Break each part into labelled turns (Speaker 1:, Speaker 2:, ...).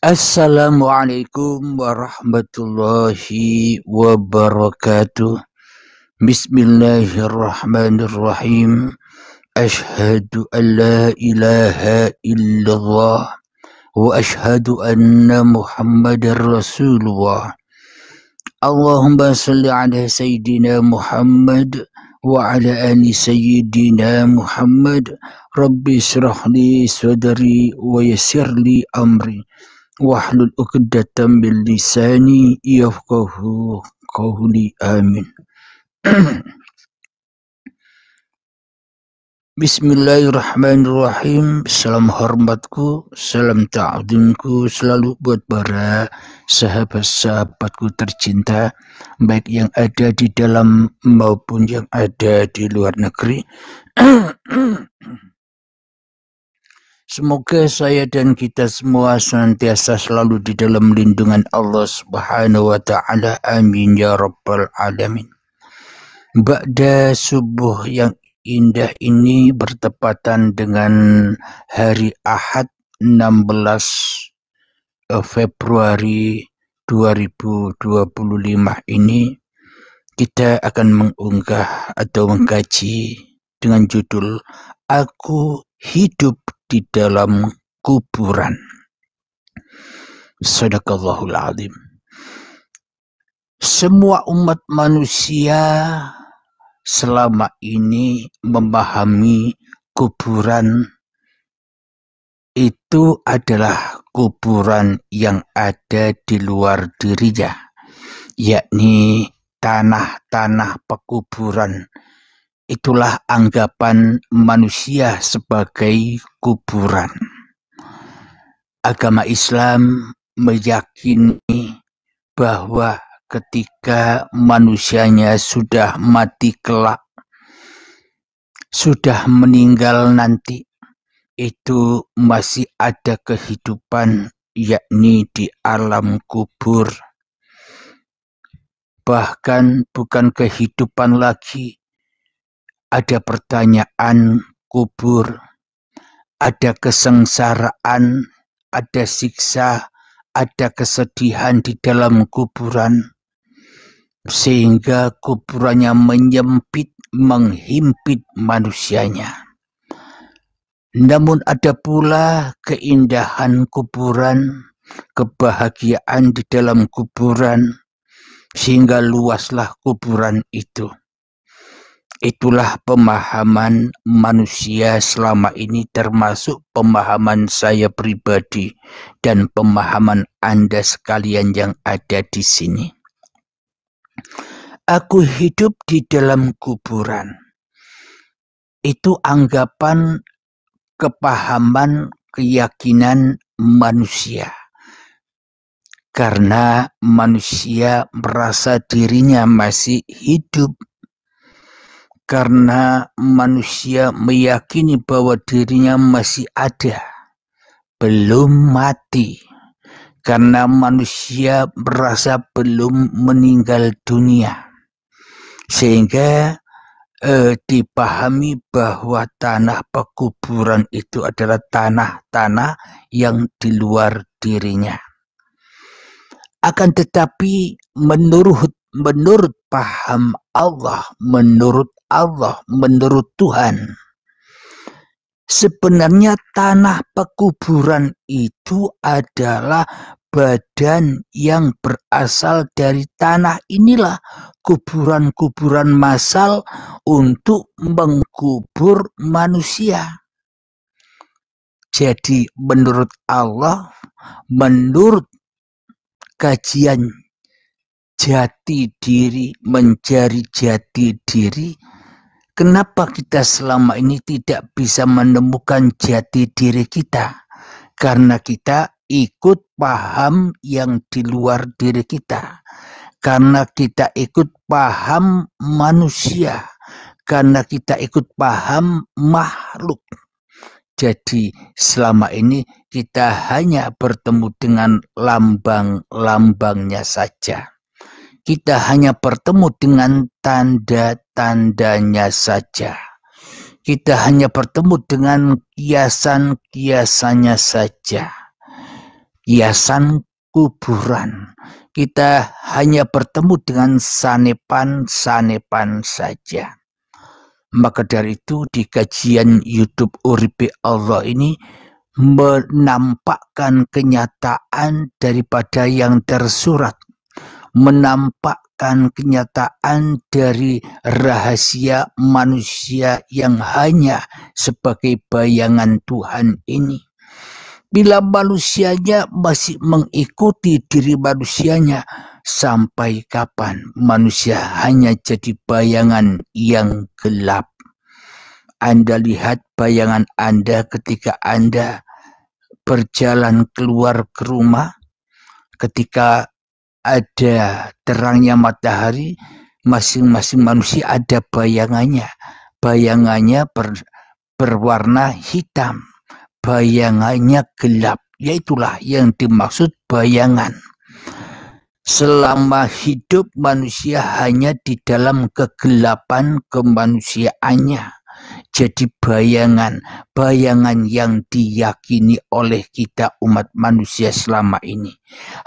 Speaker 1: Assalamualaikum warahmatullahi wabarakatuh. Bismillahirrahmanirrahim. Ashhadu an la ilaha illallah wa ashhadu anna Muhammadar Rasulullah. Allahumma salli ala Sayyidina Muhammad wa ala ali Sayyidina Muhammad. Rabbi syrah li sadri wa yassir li amri wahlul 'uqdatam min lisani yafqahu qawli. Amin. Bismillahirrahmanirrahim. Salam hormatku, salam ta'zimku selalu buat para sahabat-sahabatku tercinta, baik yang ada di dalam maupun yang ada di luar negeri. Semoga saya dan kita semua senantiasa selalu di dalam lindungan Allah Subhanahu wa Ta'ala. Amin ya Rabbal Alamin. Ba'da subuh yang indah ini bertepatan dengan hari Ahad 16 Februari 2025 ini, kita akan mengunggah atau mengkaji dengan judul Aku Hidup di Dalam Kuburan. Sadaqallahul Azim. Semua umat manusia selama ini memahami kuburan itu adalah kuburan yang ada di luar dirinya, yakni tanah-tanah pekuburan. Itulah anggapan manusia sebagai kuburan. Agama Islam meyakini bahwa ketika manusianya sudah mati kelak, sudah meninggal nanti, itu masih ada kehidupan, yakni di alam kubur. Bahkan bukan kehidupan lagi, ada pertanyaan kubur, ada kesengsaraan, ada siksa, ada kesedihan di dalam kuburan, sehingga kuburannya menyempit, menghimpit manusianya. Namun ada pula keindahan kuburan, kebahagiaan di dalam kuburan, sehingga luaslah kuburan itu. Itulah pemahaman manusia selama ini, termasuk pemahaman saya pribadi dan pemahaman Anda sekalian yang ada di sini. Aku hidup di dalam kuburan. Itu anggapan, kepahaman, keyakinan manusia. Karena manusia merasa dirinya masih hidup. Karena manusia meyakini bahwa dirinya masih ada, belum mati. Karena manusia merasa belum meninggal dunia. Sehingga dipahami bahwa tanah pekuburan itu adalah tanah-tanah yang di luar dirinya. Akan tetapi menurut paham Allah, menurut Tuhan, sebenarnya tanah pekuburan itu adalah badan yang berasal dari tanah. Inilah kuburan-kuburan massal untuk mengkubur manusia. Jadi menurut Allah, menurut kajian jati diri, mencari jati diri, kenapa kita selama ini tidak bisa menemukan jati diri kita? Karena kita ikut paham yang di luar diri kita. Karena kita ikut paham manusia. Karena kita ikut paham makhluk. Jadi selama ini kita hanya bertemu dengan lambang-lambangnya saja. Kita hanya bertemu dengan tanda-tandanya saja. Kita hanya bertemu dengan kiasan-kiasannya saja. hiasan kuburan. Kita hanya bertemu dengan sanepan-sanepan saja. Maka dari itu di kajian YouTube Uripe Allah ini menampakkan kenyataan daripada yang tersurat, menampakkan kenyataan dari rahasia manusia yang hanya sebagai bayangan Tuhan ini. Bila manusianya masih mengikuti diri manusianya, sampai kapan manusia hanya jadi bayangan yang gelap? Anda lihat bayangan Anda ketika Anda berjalan keluar ke rumah, ketika ada terangnya matahari, masing-masing manusia ada bayangannya. Bayangannya berwarna hitam, bayangannya gelap. Yaitulah yang dimaksud bayangan. Selama hidup manusia hanya di dalam kegelapan kemanusiaannya. Jadi bayangan yang diyakini oleh kita umat manusia selama ini.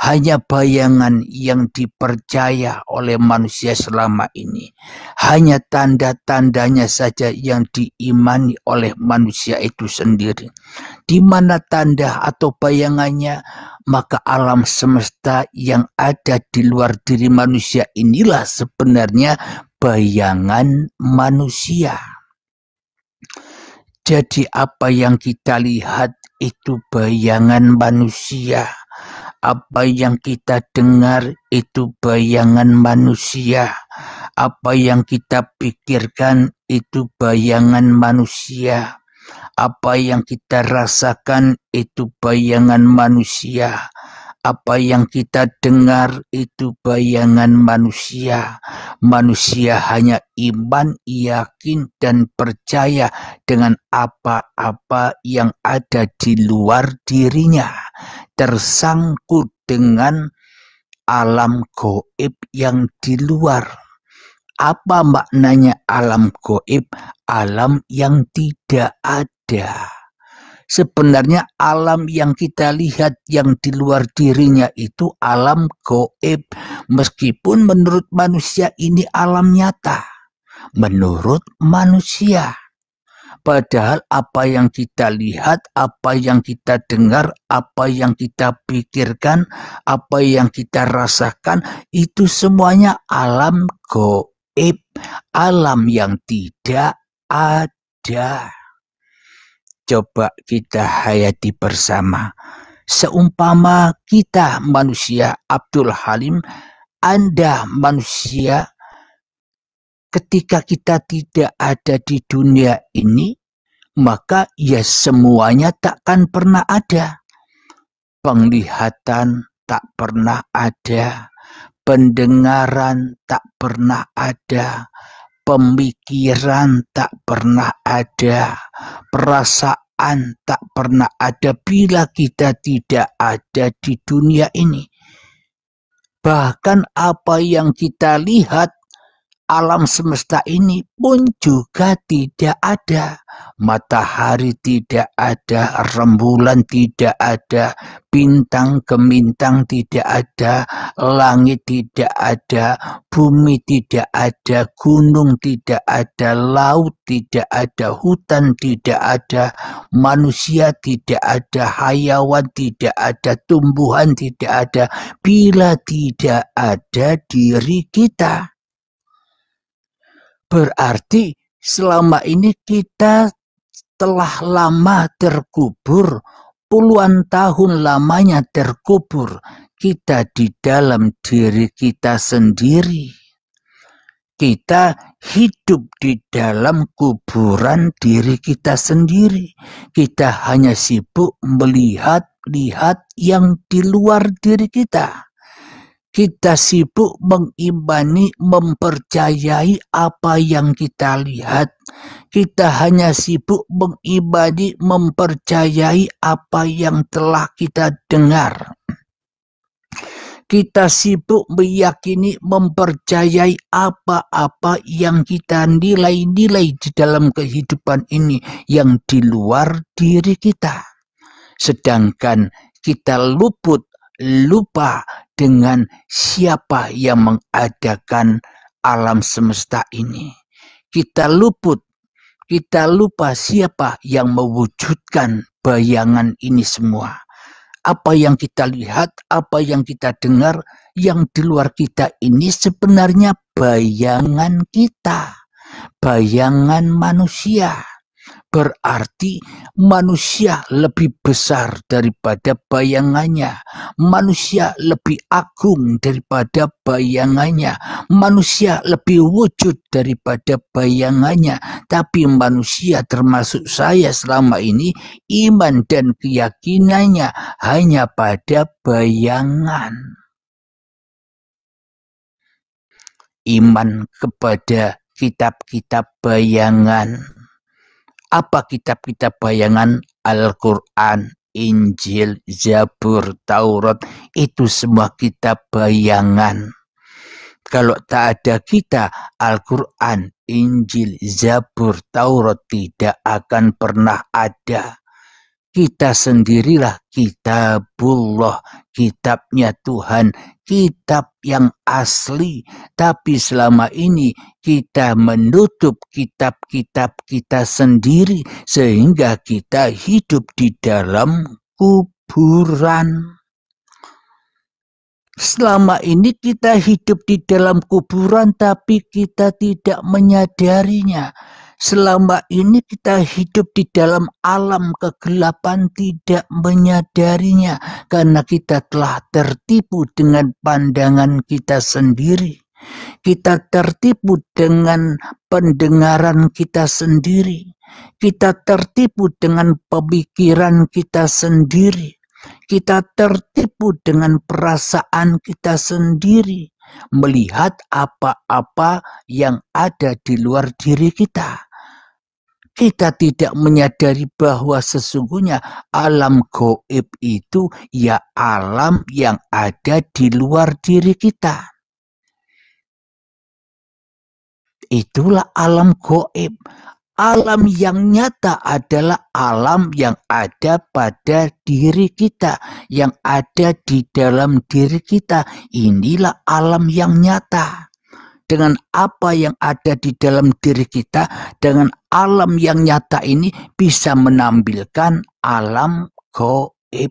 Speaker 1: Hanya bayangan yang dipercaya oleh manusia selama ini. Hanya tanda-tandanya saja yang diimani oleh manusia itu sendiri. Di mana tanda atau bayangannya, maka alam semesta yang ada di luar diri manusia inilah sebenarnya bayangan manusia. Jadi apa yang kita lihat itu bayangan manusia. Apa yang kita dengar itu bayangan manusia. Apa yang kita pikirkan itu bayangan manusia. Apa yang kita rasakan itu bayangan manusia. Apa yang kita dengar itu bayangan manusia. Manusia hanya iman, yakin, dan percaya dengan apa-apa yang ada di luar dirinya. Tersangkut dengan alam gaib yang di luar. Apa maknanya alam gaib? Alam yang tidak ada. Sebenarnya alam yang kita lihat yang di luar dirinya itu alam gaib. Meskipun menurut manusia ini alam nyata. Menurut manusia. Padahal apa yang kita lihat, apa yang kita dengar, apa yang kita pikirkan, apa yang kita rasakan, itu semuanya alam gaib. Alam yang tidak ada. Coba kita hayati bersama. Seumpama kita manusia, Abdul Halim, Anda manusia, ketika kita tidak ada di dunia ini, maka ya semuanya takkan pernah ada. Penglihatan tak pernah ada, pendengaran tak pernah ada, pemikiran tak pernah ada, perasaan tak pernah ada bila kita tidak ada di dunia ini. Bahkan apa yang kita lihat, alam semesta ini pun juga tidak ada. Matahari tidak ada, rembulan tidak ada, bintang gemintang tidak ada, langit tidak ada, bumi tidak ada, gunung tidak ada, laut tidak ada, hutan tidak ada, manusia tidak ada, hayawan tidak ada, tumbuhan tidak ada, bila tidak ada diri kita. Berarti selama ini kita telah lama terkubur, puluhan tahun lamanya terkubur kita di dalam diri kita sendiri. Kita hidup di dalam kuburan diri kita sendiri. Kita hanya sibuk melihat-lihat yang di luar diri kita. Kita sibuk mengimani, mempercayai apa yang kita lihat. Kita hanya sibuk mengimani, mempercayai apa yang telah kita dengar. Kita sibuk meyakini, mempercayai apa-apa yang kita nilai-nilai di dalam kehidupan ini yang di luar diri kita. Sedangkan kita lupa dengan siapa yang mengadakan alam semesta ini. Kita lupa siapa yang mewujudkan bayangan ini semua. Apa yang kita lihat, apa yang kita dengar, yang di luar kita ini sebenarnya bayangan kita, bayangan manusia. Berarti manusia lebih besar daripada bayangannya. Manusia lebih agung daripada bayangannya. Manusia lebih wujud daripada bayangannya. Tapi manusia termasuk saya selama ini, iman dan keyakinannya hanya pada bayangan. Iman kepada kitab-kitab bayangan. Apa kitab-kitab bayangan? Al-Quran, Injil, Zabur, Taurat, itu semua kitab bayangan. Kalau tak ada kita, Al-Quran, Injil, Zabur, Taurat tidak akan pernah ada. Kita sendirilah kitabullah, kitabnya Tuhan, kitab yang asli. Tapi selama ini kita menutup kitab-kitab kita sendiri sehingga kita hidup di dalam kuburan. Selama ini kita hidup di dalam kuburan tapi kita tidak menyadarinya. Selama ini kita hidup di dalam alam kegelapan tidak menyadarinya karena kita telah tertipu dengan pandangan kita sendiri. Kita tertipu dengan pendengaran kita sendiri. Kita tertipu dengan pemikiran kita sendiri. Kita tertipu dengan perasaan kita sendiri. Melihat apa-apa yang ada di luar diri kita. Kita tidak menyadari bahwa sesungguhnya alam gaib itu ya alam yang ada di luar diri kita. Itulah alam gaib. Alam yang nyata adalah alam yang ada pada diri kita, yang ada di dalam diri kita. Inilah alam yang nyata. Dengan apa yang ada di dalam diri kita, dengan alam yang nyata ini bisa menampilkan alam gaib.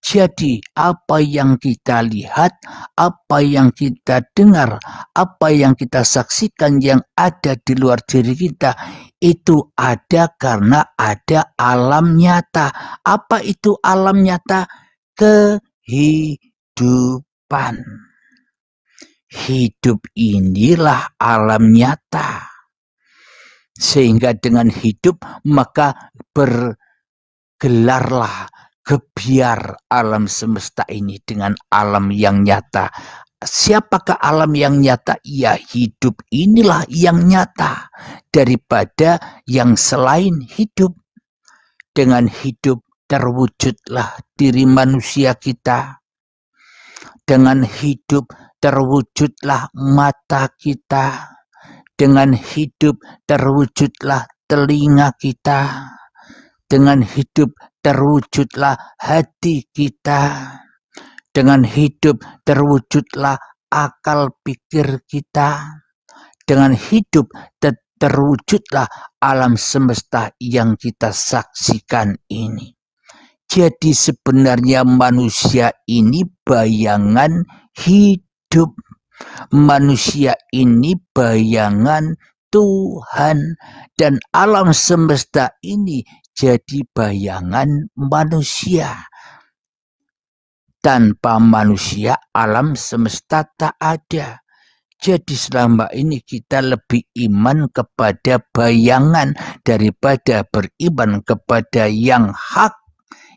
Speaker 1: Jadi apa yang kita lihat, apa yang kita dengar, apa yang kita saksikan yang ada di luar diri kita, itu ada karena ada alam nyata. Apa itu alam nyata? Kehidupan. Hidup inilah alam nyata. Sehingga dengan hidup maka bergelarlah, gebiar alam semesta ini dengan alam yang nyata. Siapakah alam yang nyata? Ya, hidup inilah yang nyata daripada yang selain hidup. Dengan hidup terwujudlah diri manusia kita. Dengan hidup terwujudlah mata kita. Dengan hidup terwujudlah telinga kita. Dengan hidup terwujudlah hati kita. Dengan hidup terwujudlah akal pikir kita. Dengan hidup terwujudlah alam semesta yang kita saksikan ini. Jadi sebenarnya manusia ini bayangan hidup. Manusia ini bayangan Tuhan. Dan alam semesta ini jadi bayangan manusia. Tanpa manusia alam semesta tak ada. Jadi selama ini kita lebih iman kepada bayangan daripada beriman kepada yang hak,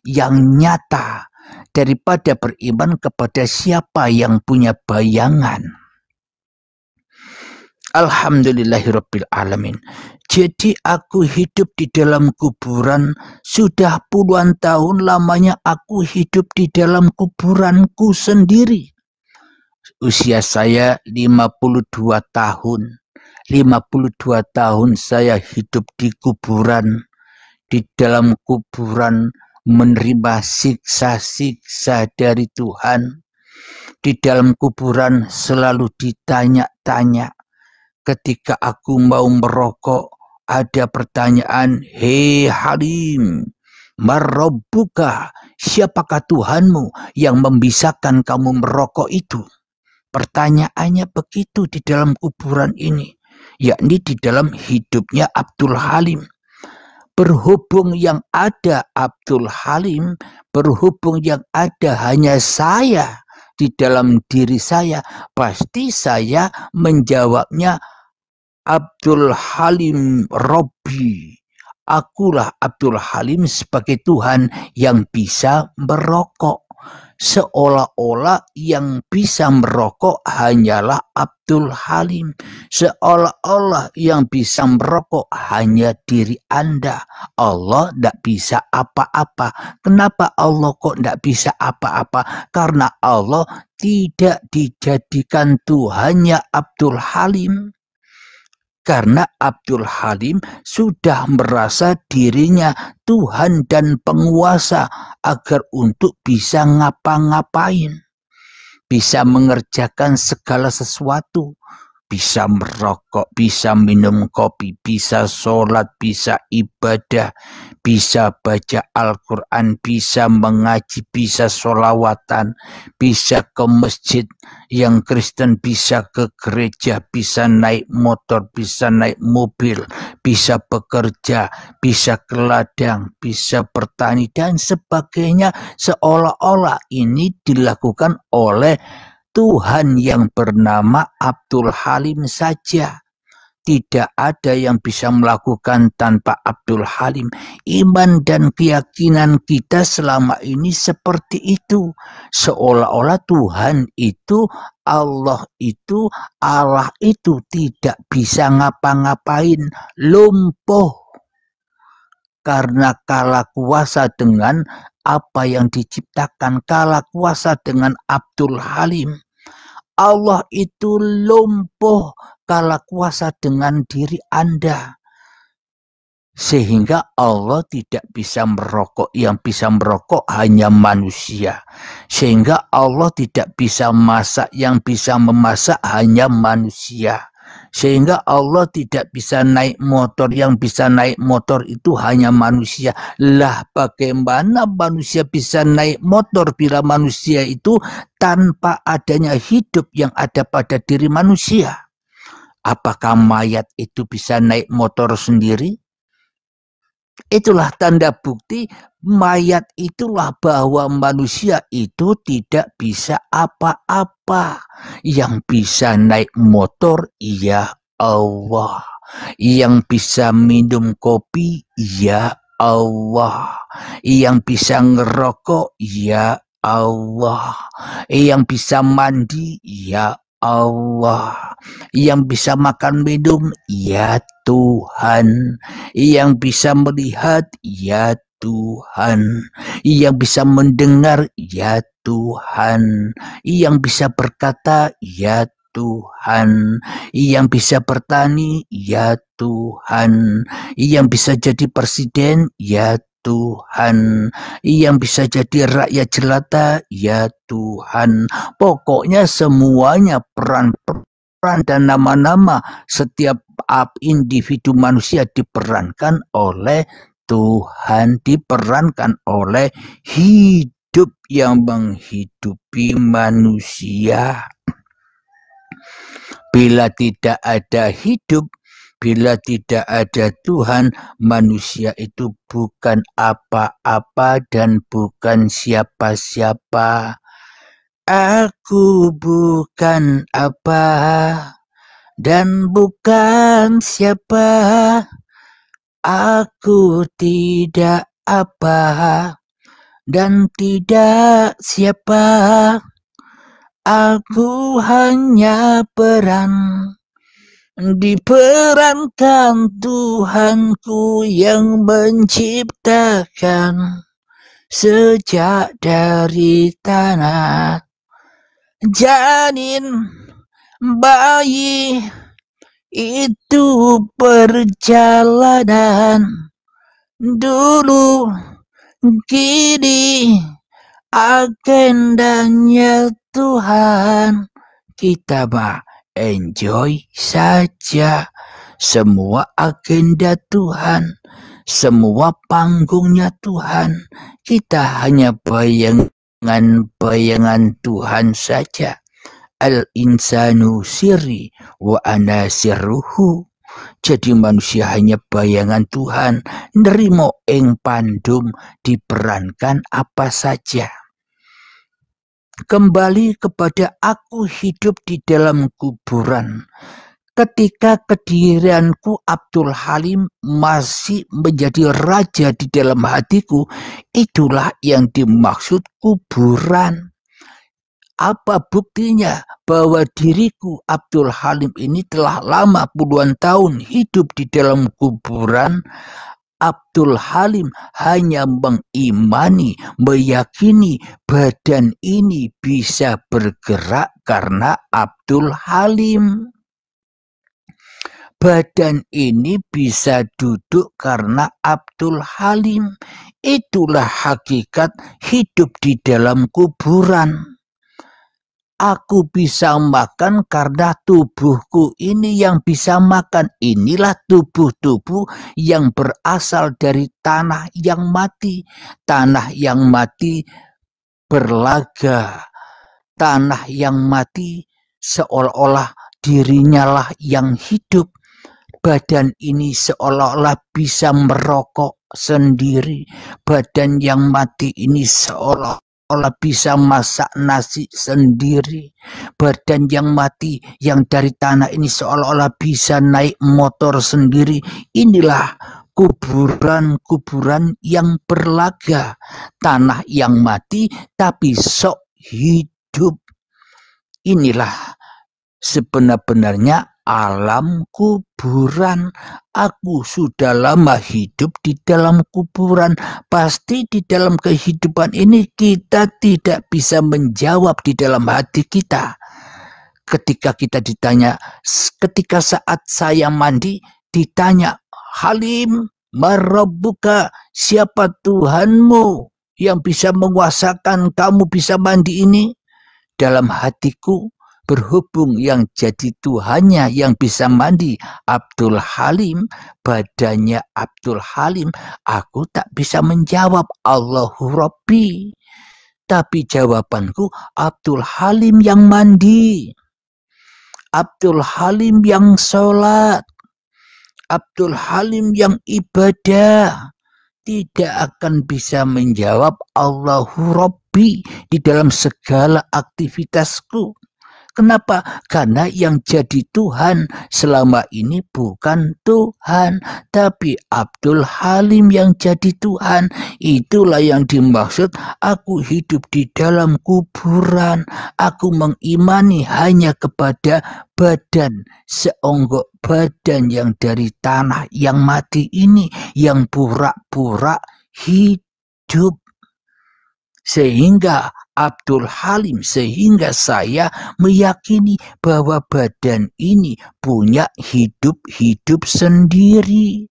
Speaker 1: yang nyata. Daripada beriman kepada siapa yang punya bayangan. Alhamdulillahirabbil alamin. Jadi aku hidup di dalam kuburan sudah puluhan tahun lamanya aku hidup di dalam kuburanku sendiri. Usia saya 52 tahun. 52 tahun saya hidup di kuburan. Di dalam kuburan menerima siksa-siksa dari Tuhan. Di dalam kuburan selalu ditanya-tanya. Ketika aku mau merokok, ada pertanyaan, "Hei Halim, marabbuka, siapakah Tuhanmu yang membisarkan kamu merokok itu?" Pertanyaannya begitu di dalam kuburan ini, yakni di dalam hidupnya Abdul Halim. Berhubung yang ada Abdul Halim, berhubung yang ada hanya saya di dalam diri saya, pasti saya menjawabnya, Abdul Halim Robbi. Akulah Abdul Halim sebagai Tuhan yang bisa merokok. Seolah-olah yang bisa merokok hanyalah Abdul Halim. Seolah-olah yang bisa merokok hanya diri Anda. Allah tidak bisa apa-apa. Kenapa Allah kok tidak bisa apa-apa? Karena Allah tidak dijadikan Tuhannya Abdul Halim. Karena Abdul Halim sudah merasa dirinya Tuhan dan penguasa agar untuk bisa ngapa-ngapain, bisa mengerjakan segala sesuatu, bisa merokok, bisa minum kopi, bisa sholat, bisa ibadah, bisa baca Al-Quran, bisa mengaji, bisa sholawatan, bisa ke masjid. Yang Kristen bisa ke gereja, bisa naik motor, bisa naik mobil, bisa bekerja, bisa ke ladang, bisa bertani, dan sebagainya. Seolah-olah ini dilakukan oleh Tuhan yang bernama Abdul Halim saja. Tidak ada yang bisa melakukan tanpa Abdul Halim. Iman dan keyakinan kita selama ini seperti itu. Seolah-olah Tuhan itu, Allah itu tidak bisa ngapa-ngapain, lumpuh. Karena kalah kuasa dengan apa yang diciptakan, kalah kuasa dengan Abdul Halim. Allah itu lumpuh, kalah kuasa dengan diri Anda. Sehingga Allah tidak bisa merokok. Yang bisa merokok hanya manusia. Sehingga Allah tidak bisa masak. Yang bisa memasak hanya manusia. Sehingga Allah tidak bisa naik motor. Yang bisa naik motor itu hanya manusia. Lah bagaimana manusia bisa naik motor bila manusia itu tanpa adanya hidup yang ada pada diri manusia? Apakah mayat itu bisa naik motor sendiri? Itulah tanda bukti mayat itulah bahwa manusia itu tidak bisa apa-apa. Yang bisa naik motor, ya Allah. Yang bisa minum kopi, ya Allah. Yang bisa ngerokok, ya Allah. Yang bisa mandi, ya Allah. Yang bisa makan minum, ya Tuhan. Yang bisa melihat, ya Tuhan. Yang bisa mendengar, ya Tuhan. Yang bisa berkata, ya Tuhan. Yang bisa bertani, ya Tuhan. Yang bisa jadi presiden, ya Tuhan. Yang bisa jadi rakyat jelata, ya Tuhan. Pokoknya semuanya peran dan nama-nama setiap individu manusia diperankan oleh Tuhan, diperankan oleh hidup yang menghidupi manusia. Bila tidak ada hidup, bila tidak ada Tuhan, manusia itu bukan apa-apa dan bukan siapa-siapa. Aku bukan apa dan bukan siapa. Aku tidak apa dan tidak siapa. Aku hanya peran diperankan Tuhanku yang menciptakan sejak dari tanah janin bayi. Itu perjalanan dulu Kini agendanya Tuhan, kita mah enjoy saja. Semua agenda Tuhan, semua panggungnya Tuhan. Kita hanya bayangan Tuhan saja. Al-insanu sirri wa ana sirruhu. Jadi manusia hanya bayangan Tuhan, nerimo ing pandum diperankan apa saja. Kembali kepada aku hidup di dalam kuburan. Ketika kedirianku Abdul Halim masih menjadi raja di dalam hatiku, itulah yang dimaksud kuburan. Apa buktinya bahwa diriku Abdul Halim ini telah lama puluhan tahun hidup di dalam kuburan? Abdul Halim hanya mengimani, meyakini badan ini bisa bergerak karena Abdul Halim. Badan ini bisa duduk karena Abdul Halim. Itulah hakikat hidup di dalam kuburan. Aku bisa makan karena tubuhku ini yang bisa makan. Inilah tubuh-tubuh yang berasal dari tanah yang mati. Tanah yang mati berlaga. Tanah yang mati seolah-olah dirinya lah yang hidup. Badan ini seolah-olah bisa merokok sendiri. Badan yang mati ini seolah-olah bisa masak nasi sendiri. Badan yang mati yang dari tanah ini seolah-olah bisa naik motor sendiri. Inilah kuburan-kuburan yang berlaga. Tanah yang mati tapi sok hidup. Inilah sebenar-benarnya alam kuburan. Aku sudah lama hidup di dalam kuburan. Pasti di dalam kehidupan ini kita tidak bisa menjawab di dalam hati kita. Ketika kita ditanya, ketika saat saya mandi ditanya, Halim, marabbuka, siapa Tuhanmu yang bisa menguasakan kamu bisa mandi ini? Dalam hatiku, berhubung yang jadi Tuhannya yang bisa mandi Abdul Halim, badannya Abdul Halim, aku tak bisa menjawab Allahu Rabbi. Tapi jawabanku Abdul Halim yang mandi, Abdul Halim yang sholat, Abdul Halim yang ibadah. Tidak akan bisa menjawab Allahu Rabbi di dalam segala aktivitasku. Kenapa? Karena yang jadi Tuhan selama ini bukan Tuhan, tapi Abdul Halim yang jadi Tuhan. Itulah yang dimaksud aku hidup di dalam kuburan. Aku mengimani hanya kepada badan, seonggok badan yang dari tanah yang mati ini, yang pura-pura hidup. Sehingga Abdul Halim, sehingga saya meyakini bahwa badan ini punya hidup sendiri.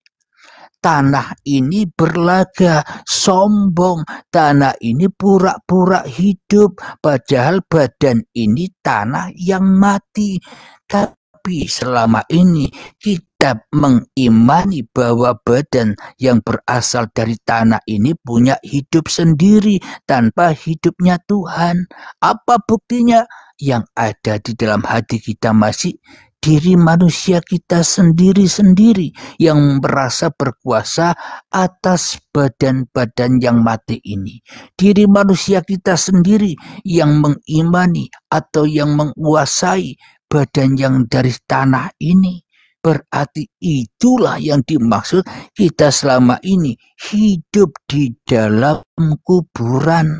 Speaker 1: Tanah ini berlaga, sombong. Tanah ini pura-pura hidup, padahal badan ini tanah yang mati. Tapi selama ini kita mengimani bahwa badan yang berasal dari tanah ini punya hidup sendiri tanpa hidupnya Tuhan. Apa buktinya? Yang ada di dalam hati kita masih diri manusia kita sendiri-sendiri yang merasa berkuasa atas badan-badan yang mati ini. Diri manusia kita sendiri yang mengimani atau yang menguasai badan yang dari tanah ini. Berarti itulah yang dimaksud kita selama ini hidup di dalam kuburan.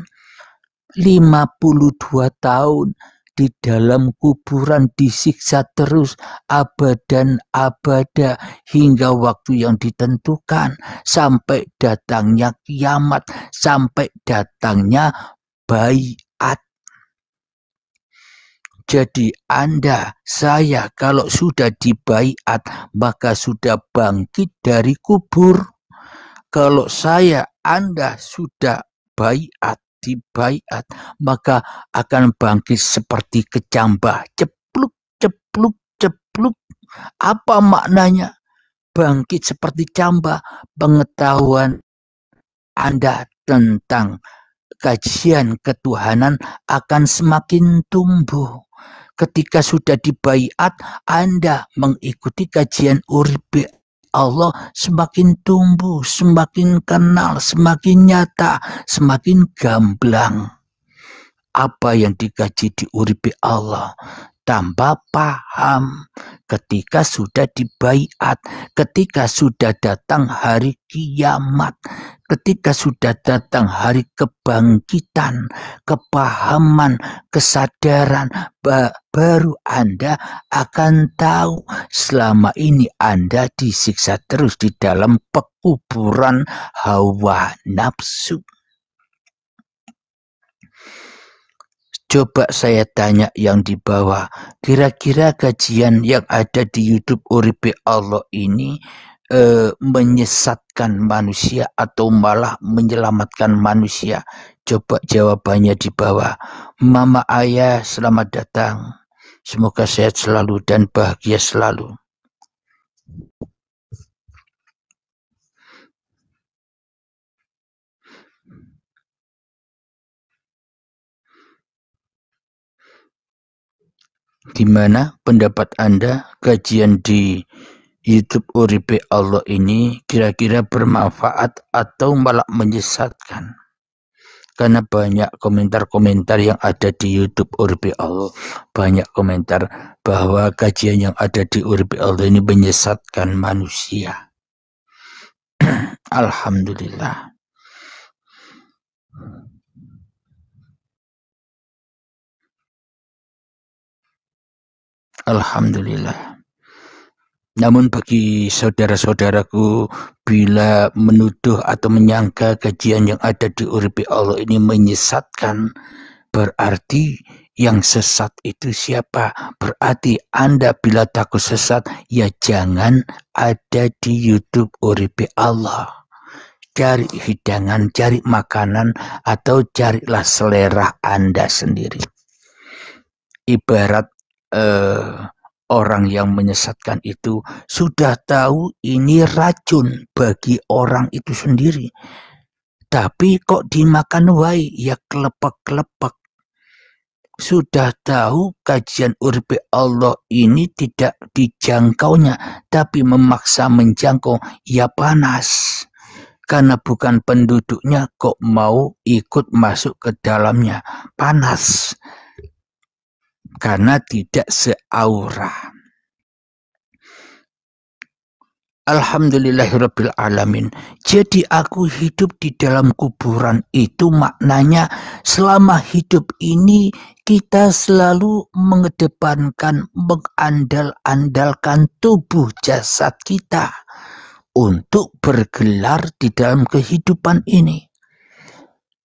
Speaker 1: 52 tahun di dalam kuburan disiksa terus abadan abada hingga waktu yang ditentukan, sampai datangnya kiamat, sampai datangnya baiat. Jadi Anda, saya kalau sudah dibaiat maka sudah bangkit dari kubur. Kalau saya, Anda sudah dibaiat, maka akan bangkit seperti kecambah, cepluk, cepluk, cepluk. Apa maknanya? Bangkit seperti cambah, pengetahuan Anda tentang kajian ketuhanan akan semakin tumbuh. Ketika sudah dibaiat, Anda mengikuti kajian uripe Allah semakin tumbuh, semakin kenal, semakin nyata, semakin gamblang. Apa yang dikaji di uripe Allah tambah paham. Ketika sudah dibaiat, ketika sudah datang hari kiamat, ketika sudah datang hari kebangkitan, kepahaman, kesadaran, baru Anda akan tahu selama ini Anda disiksa terus di dalam pekuburan hawa nafsu. Coba saya tanya yang di bawah, kira-kira kajian yang ada di YouTube Uripe Allah ini menyesatkan manusia atau malah menyelamatkan manusia? Coba jawabannya di bawah. Mama Ayah, selamat datang. Semoga sehat selalu dan bahagia selalu. Gimana pendapat Anda kajian di YouTube Uripe Allah ini kira-kira bermanfaat atau malah menyesatkan? Karena banyak komentar-komentar yang ada di YouTube Uripe Allah, banyak komentar bahwa kajian yang ada di Uripe Allah ini menyesatkan manusia. Alhamdulillah. Alhamdulillah. Namun bagi saudara-saudaraku, bila menuduh atau menyangka kajian yang ada di Uripe Allah ini menyesatkan, berarti yang sesat itu siapa? Berarti Anda bila takut sesat, ya jangan ada di YouTube Uripe Allah. Cari hidangan, cari makanan, atau carilah selera Anda sendiri. Ibarat orang yang menyesatkan itu sudah tahu ini racun bagi orang itu sendiri, tapi kok dimakan wae, ya kelepek-kelepek. Sudah tahu kajian Uripe Allah ini tidak dijangkaunya, tapi memaksa menjangkau, ya panas. Karena bukan penduduknya kok mau ikut masuk ke dalamnya, panas. Karena tidak seaura. Alhamdulillahirabbil alamin. Jadi aku hidup di dalam kuburan itu maknanya selama hidup ini kita selalu mengedepankan, mengandal-andalkan tubuh jasad kita untuk bergelar di dalam kehidupan ini.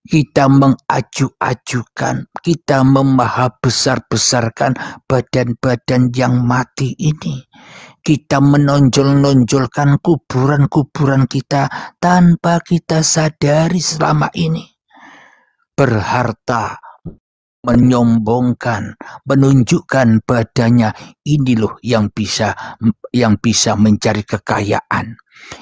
Speaker 1: Kita mengaju-ajukan, kita membesar-besarkan badan-badan yang mati ini. Kita menonjol-nonjolkan kuburan-kuburan kita tanpa kita sadari selama ini. Berharta, menyombongkan, menunjukkan badannya, ini loh yang bisa mencari kekayaan.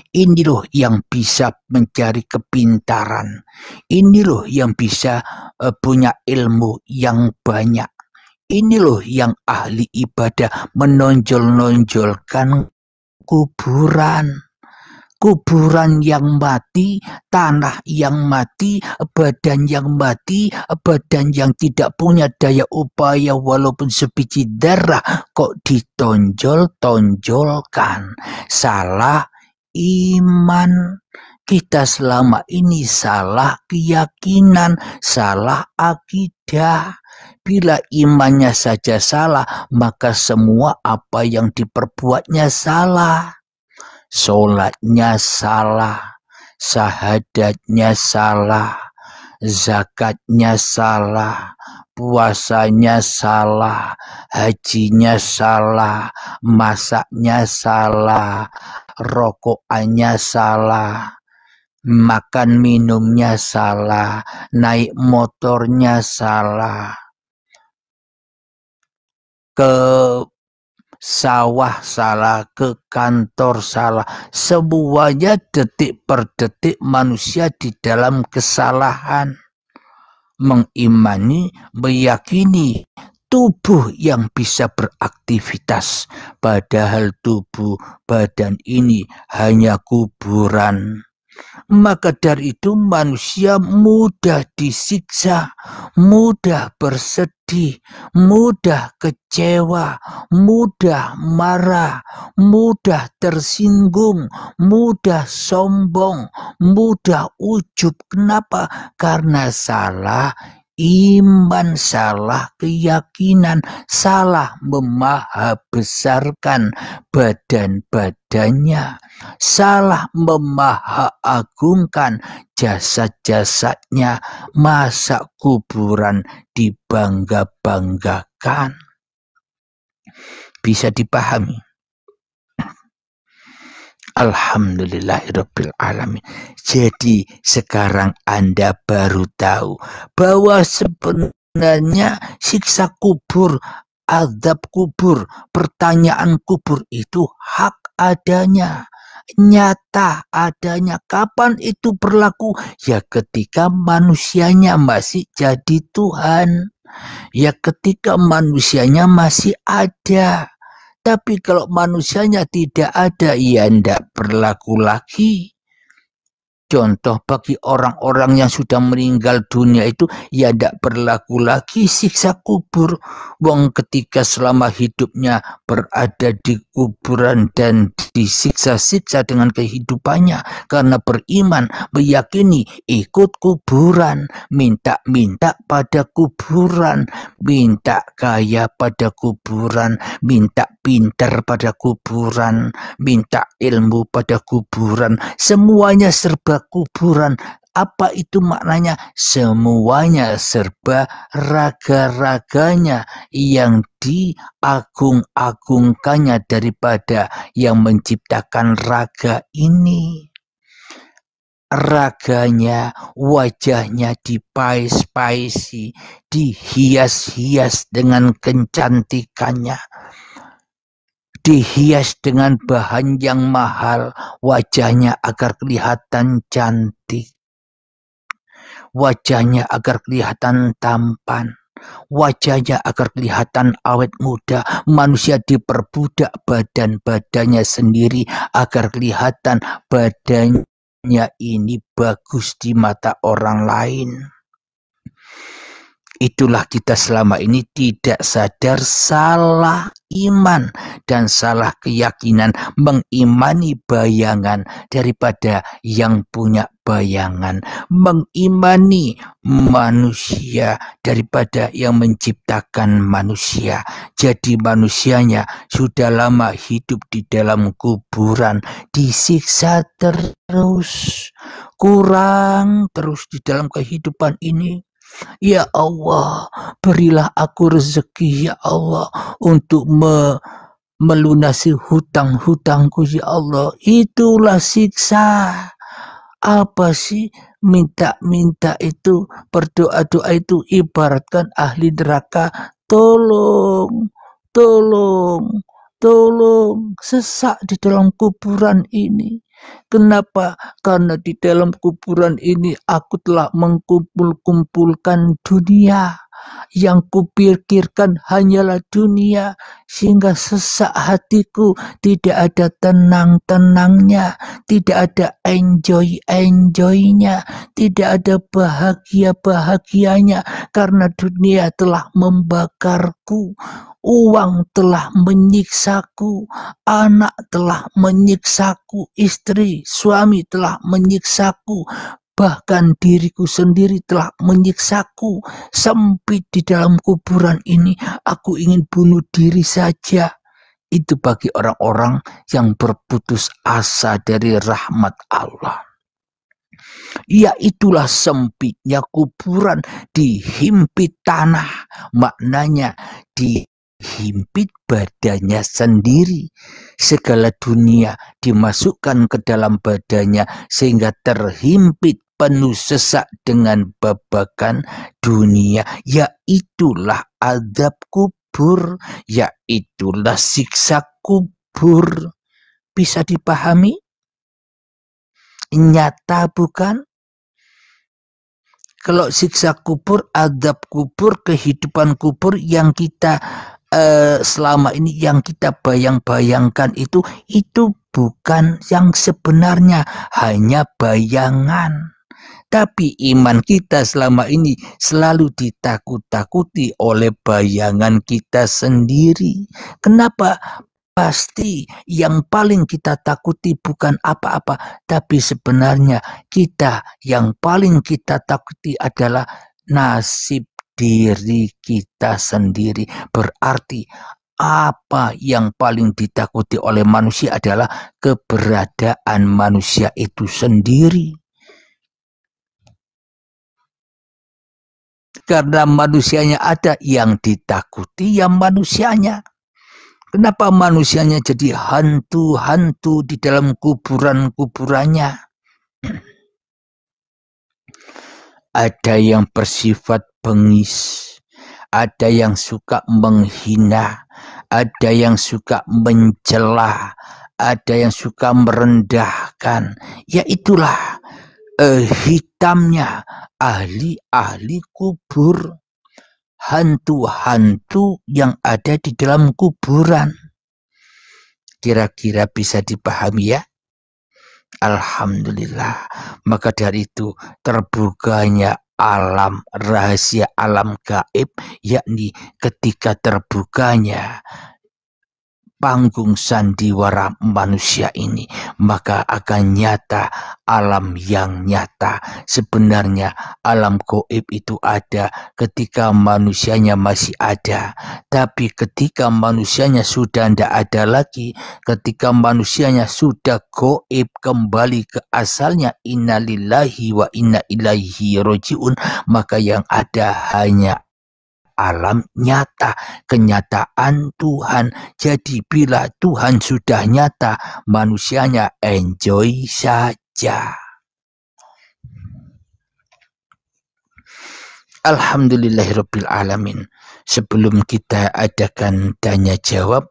Speaker 1: Ini loh yang bisa mencari kepintaran. Ini loh yang bisa punya ilmu yang banyak. Ini loh yang ahli ibadah, menonjol-nonjolkan kuburan. Kuburan yang mati, tanah yang mati, badan yang mati, badan yang tidak punya daya upaya walaupun sebiji darah kok ditonjol-tonjolkan. Salah iman. Kita selama ini salah keyakinan, salah akidah. Bila imannya saja salah, maka semua apa yang diperbuatnya salah. Sholatnya salah, syahadatnya salah, zakatnya salah, puasanya salah, hajinya salah, masaknya salah, rokokannya salah. makan minumnya salah, naik motornya salah, ke sawah salah, ke kantor salah. Semuanya detik per detik manusia di dalam kesalahan. Mengimani, meyakini tubuh yang bisa beraktivitas, padahal tubuh badan ini hanya kuburan. Maka dari itu manusia mudah disiksa, mudah bersedih, mudah kecewa, mudah marah, mudah tersinggung, mudah sombong, mudah ujub. Kenapa? Karena salah iman, salah keyakinan, salah memahabesarkan badan-badannya, salah memahaagungkan jasad-jasadnya, masa kuburan dibangga-banggakan. Bisa dipahami? Alhamdulillahirabbil alamin. Jadi sekarang Anda baru tahu bahwa sebenarnya siksa kubur, azab kubur, pertanyaan kubur itu hak adanya, nyata adanya. Kapan itu berlaku? Ya ketika manusianya masih jadi Tuhan, ya ketika manusianya masih ada. Tapi kalau manusianya tidak ada, ya tidak berlaku lagi. Contoh bagi orang-orang yang sudah meninggal dunia itu, ya tidak berlaku lagi siksa kubur. Wong ketika selama hidupnya berada di kuburan dan disiksa-siksa dengan kehidupannya karena beriman, meyakini, ikut kuburan, minta-minta pada kuburan, minta kaya pada kuburan, minta pintar pada kuburan, minta ilmu pada kuburan, semuanya serba kuburan. Apa itu maknanya? Semuanya serba raga-raganya yang diagung-agungkannya daripada yang menciptakan raga ini. Raganya, wajahnya dipais-paisi, dihias-hias dengan kecantikannya, dihias dengan bahan yang mahal, wajahnya agar kelihatan cantik, wajahnya agar kelihatan tampan, wajahnya agar kelihatan awet muda. Manusia diperbudak badan-badannya sendiri agar kelihatan badannya ini bagus di mata orang lain. Itulah kita selama ini tidak sadar salah iman dan salah keyakinan, mengimani bayangan daripada yang punya bayangan, mengimani manusia daripada yang menciptakan manusia. Jadi manusianya sudah lama hidup di dalam kuburan, disiksa terus, kurang terus di dalam kehidupan ini. Ya Allah, berilah aku rezeki ya Allah untuk melunasi hutang-hutangku ya Allah. Itulah siksa. Apa sih minta-minta itu, berdoa-doa itu ibaratkan ahli neraka, tolong, tolong, tolong, sesak di dalam kuburan ini. Kenapa? Karena di dalam kuburan ini aku telah mengkumpul-kumpulkan dunia. Yang kupikirkan hanyalah dunia, sehingga sesak hatiku, tidak ada tenang-tenangnya, tidak ada enjoy-enjoynya, tidak ada bahagia-bahagianya, karena dunia telah membakarku. Uang telah menyiksaku, anak telah menyiksaku, istri, suami telah menyiksaku, bahkan diriku sendiri telah menyiksaku. Sempit di dalam kuburan ini, aku ingin bunuh diri saja. Itu bagi orang-orang yang berputus asa dari rahmat Allah. Ya itulah sempitnya kuburan, dihimpit tanah, maknanya di himpit badannya sendiri. Segala dunia dimasukkan ke dalam badannya sehingga terhimpit penuh sesak dengan babakan dunia. Yaitulah azab kubur, yaitulah siksa kubur. Bisa dipahami? Nyata bukan? Kalau siksa kubur, azab kubur, kehidupan kubur yang kita selama ini yang kita bayang-bayangkan itu bukan yang sebenarnya, hanya bayangan. Tapi iman kita selama ini selalu ditakut-takuti oleh bayangan kita sendiri. Kenapa? Pasti yang paling kita takuti bukan apa-apa, tapi sebenarnya yang paling kita takuti adalah nasib diri kita sendiri. Berarti apa yang paling ditakuti oleh manusia adalah keberadaan manusia itu sendiri. Karena manusianya ada, yang ditakuti yang manusianya. Kenapa manusianya jadi hantu-hantu di dalam kuburan-kuburannya? Ada yang bersifat bengis, ada yang suka menghina, ada yang suka mencela, ada yang suka merendahkan. Ya itulah hitamnya ahli-ahli kubur. Hantu-hantu yang ada di dalam kuburan. Kira-kira bisa dipahami ya? Alhamdulillah. Maka dari itu terbukanya alam rahasia alam gaib, yakni ketika terbukanya panggung sandiwara manusia ini, maka akan nyata alam yang nyata. Sebenarnya alam gaib itu ada ketika manusianya masih ada, tapi ketika manusianya sudah tidak ada lagi, ketika manusianya sudah gaib kembali ke asalnya, innalillahi wa inna ilaihi rojiun, maka yang ada hanya alam nyata, kenyataan Tuhan. Jadi bila Tuhan sudah nyata, manusianya enjoy saja. Alhamdulillahirabbil alamin. Sebelum kita adakan tanya jawab,